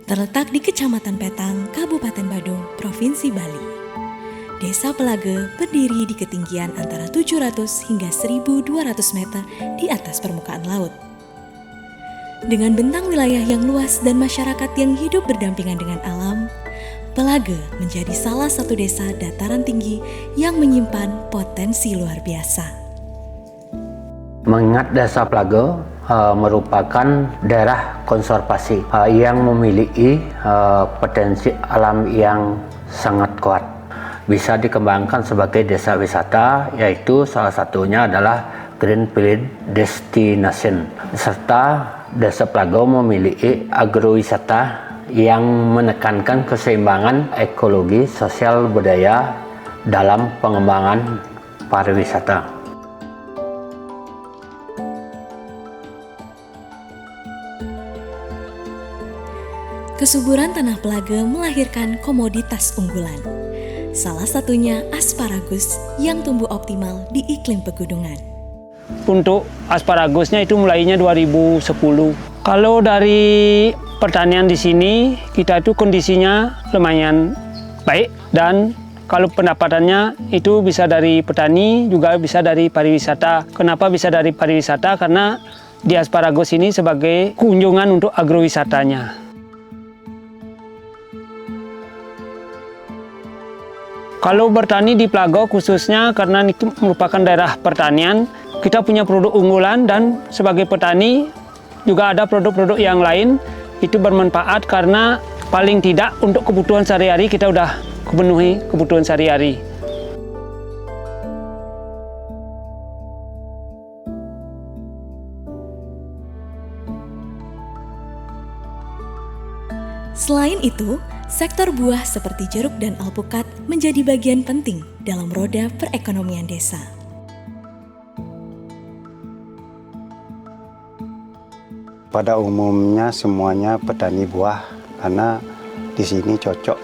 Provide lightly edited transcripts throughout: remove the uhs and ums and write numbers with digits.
Terletak di Kecamatan Petang, Kabupaten Badung, Provinsi Bali. Desa Pelage berdiri di ketinggian antara 700 hingga 1.200 meter di atas permukaan laut. Dengan bentang wilayah yang luas dan masyarakat yang hidup berdampingan dengan alam, Pelage menjadi salah satu desa dataran tinggi yang menyimpan potensi luar biasa. Mengingat Desa Pelage merupakan daerah konservasi yang memiliki potensi alam yang sangat kuat. Bisa dikembangkan sebagai desa wisata, yaitu salah satunya adalah Greenfield Destination. Serta Desa Pelage memiliki agrowisata yang menekankan keseimbangan ekologi, sosial, budaya dalam pengembangan pariwisata. Kesuburan tanah Pelage melahirkan komoditas unggulan. Salah satunya asparagus yang tumbuh optimal di iklim pegunungan. Untuk asparagusnya itu mulainya 2010. Kalau dari pertanian di sini, kita itu kondisinya lumayan baik, dan kalau pendapatannya itu bisa dari petani, juga bisa dari pariwisata. Kenapa bisa dari pariwisata? Karena di asparagus ini sebagai kunjungan untuk agrowisatanya. Kalau bertani di Pelage khususnya karena itu merupakan daerah pertanian, kita punya produk unggulan, dan sebagai petani juga ada produk-produk yang lain itu bermanfaat karena paling tidak untuk kebutuhan sehari-hari kita udah memenuhi kebutuhan sehari-hari. Selain itu, sektor buah seperti jeruk dan alpukat menjadi bagian penting dalam roda perekonomian desa. Pada umumnya semuanya petani buah, karena di sini cocok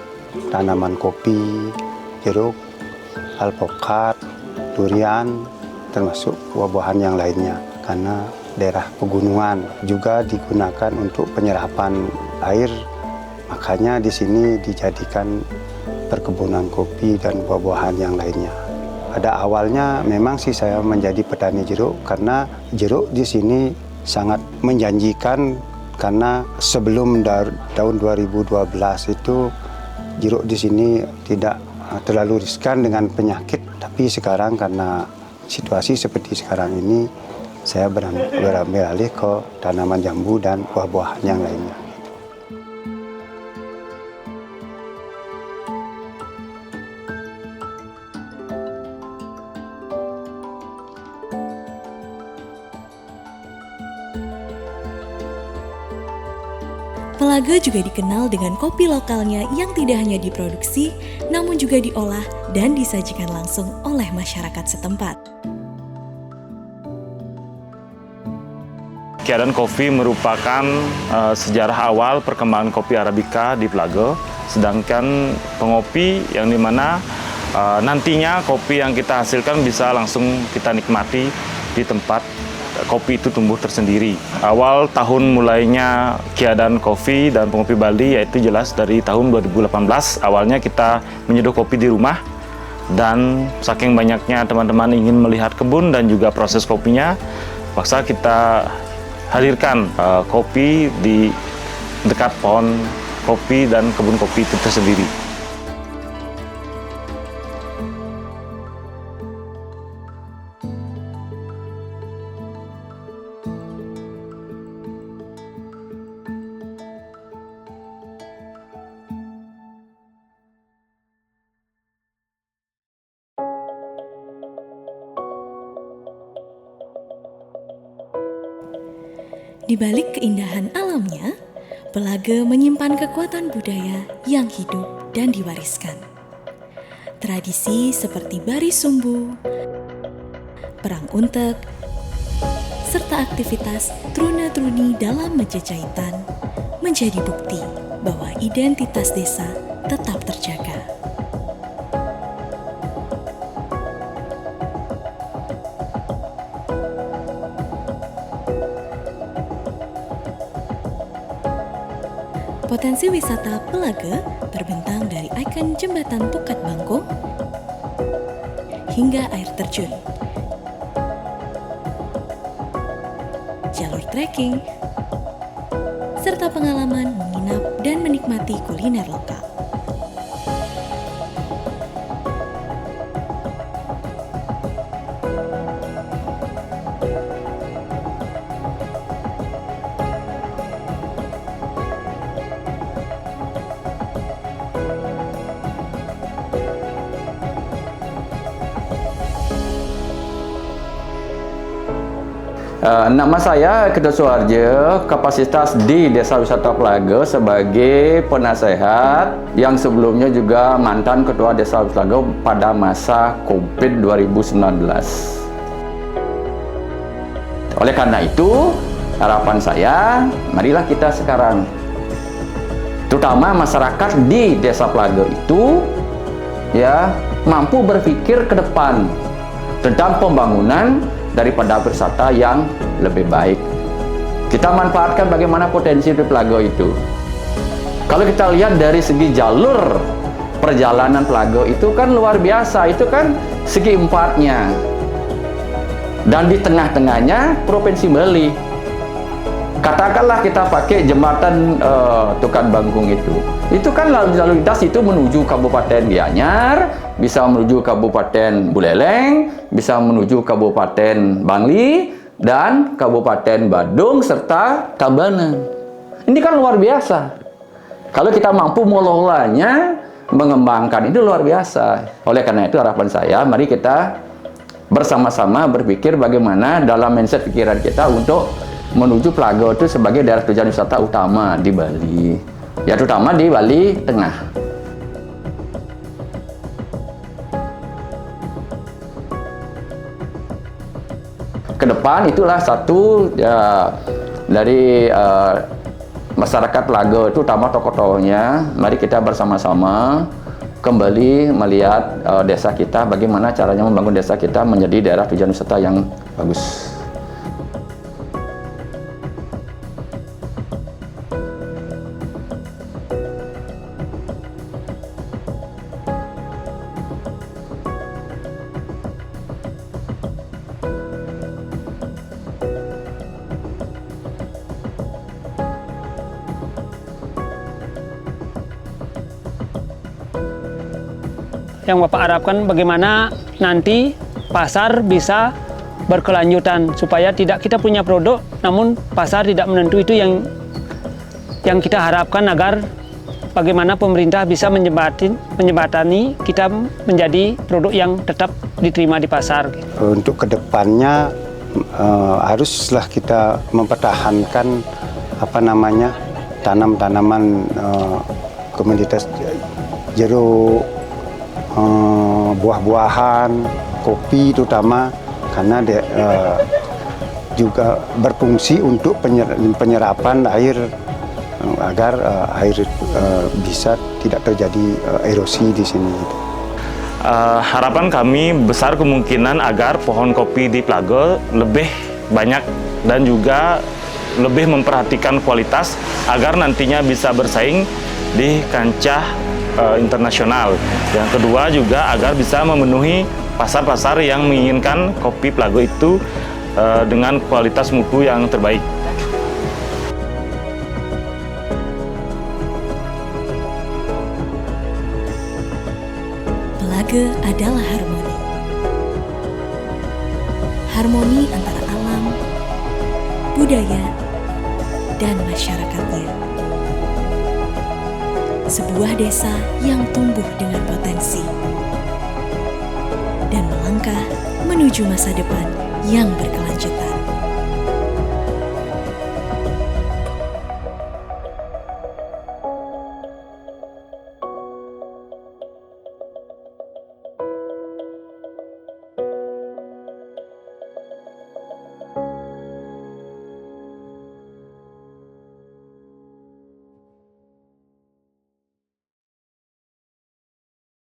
tanaman kopi, jeruk, alpukat, durian, termasuk buah-buahan yang lainnya. Karena daerah pegunungan juga digunakan untuk penyerapan air. Makanya di sini dijadikan perkebunan kopi dan buah-buahan yang lainnya. Pada awalnya memang sih saya menjadi petani jeruk karena jeruk di sini sangat menjanjikan, karena sebelum tahun 2012 itu jeruk di sini tidak terlalu riskan dengan penyakit. Tapi sekarang karena situasi seperti sekarang ini, saya berambil alih ke tanaman jambu dan buah-buahan yang lainnya. Pelage juga dikenal dengan kopi lokalnya yang tidak hanya diproduksi, namun juga diolah dan disajikan langsung oleh masyarakat setempat. Keadaan kopi merupakan sejarah awal perkembangan kopi Arabica di Pelage, sedangkan pengopi yang dimana nantinya kopi yang kita hasilkan bisa langsung kita nikmati di tempat kopi itu tumbuh tersendiri. Awal tahun mulainya keadaan kopi dan pengopi Bali yaitu jelas dari tahun 2018. Awalnya kita menyeduh kopi di rumah, dan saking banyaknya teman-teman ingin melihat kebun dan juga proses kopinya, paksa kita hadirkan kopi di dekat pohon kopi dan kebun kopi itu tersendiri. Di balik keindahan alamnya, Pelage menyimpan kekuatan budaya yang hidup dan diwariskan. Tradisi seperti baris sumbu, perang untek, serta aktivitas truna-truni dalam menjejahitan menjadi bukti bahwa identitas desa tetap terjaga. Potensi wisata Pelaga terbentang dari ikon jembatan Pukat Bangkong hingga air terjun, jalur trekking, serta pengalaman menginap dan menikmati kuliner lokal. Nama saya Ketua Suharjo, kapasitas di Desa Wisata Pelaga sebagai penasehat yang sebelumnya juga mantan Ketua Desa Pelaga pada masa COVID 2019. Oleh karena itu, harapan saya, marilah kita sekarang, terutama masyarakat di Desa Pelaga itu, ya mampu berpikir ke depan tentang pembangunan daripada wisata yang lebih baik. Kita manfaatkan bagaimana potensi di Pelaga itu. Kalau kita lihat dari segi jalur perjalanan Pelaga itu kan luar biasa, itu kan segi empatnya. Dan di tengah-tengahnya Provinsi Bali. Katakanlah kita pakai jembatan Tukan Bangkong itu kan lalu lintas itu menuju Kabupaten Gianyar, bisa menuju Kabupaten Buleleng, bisa menuju Kabupaten Bangli, dan Kabupaten Badung, serta Tabanan. Ini kan luar biasa. Kalau kita mampu mengelolanya, mengembangkan, itu luar biasa. Oleh karena itu harapan saya, mari kita bersama-sama berpikir bagaimana dalam mindset pikiran kita untuk menuju Pelaga itu sebagai daerah tujuan wisata utama di Bali, ya terutama di Bali Tengah. Ke depan itulah satu ya, dari masyarakat Pelaga itu, utama tokoh-tokohnya, mari kita bersama-sama kembali melihat desa kita, bagaimana caranya membangun desa kita menjadi daerah tujuan wisata yang bagus. Yang Bapak harapkan bagaimana nanti pasar bisa berkelanjutan supaya tidak kita punya produk namun pasar tidak menentu, itu yang kita harapkan agar bagaimana pemerintah bisa menjembatani kita menjadi produk yang tetap diterima di pasar. Untuk kedepannya haruslah kita mempertahankan tanam-tanaman komoditas jeruk, buah-buahan, kopi terutama, karena juga berfungsi untuk penyerapan air agar air bisa tidak terjadi erosi di sini. Harapan kami besar kemungkinan agar pohon kopi di Pelaga lebih banyak dan juga lebih memperhatikan kualitas agar nantinya bisa bersaing di kancah internasional. Yang kedua juga agar bisa memenuhi pasar-pasar yang menginginkan kopi Pelaga itu dengan kualitas mutu yang terbaik. Pelaga adalah harmoni. Harmoni antara alam, budaya, dan masyarakatnya. Sebuah desa yang tumbuh dengan potensi dan melangkah menuju masa depan yang berkelanjutan.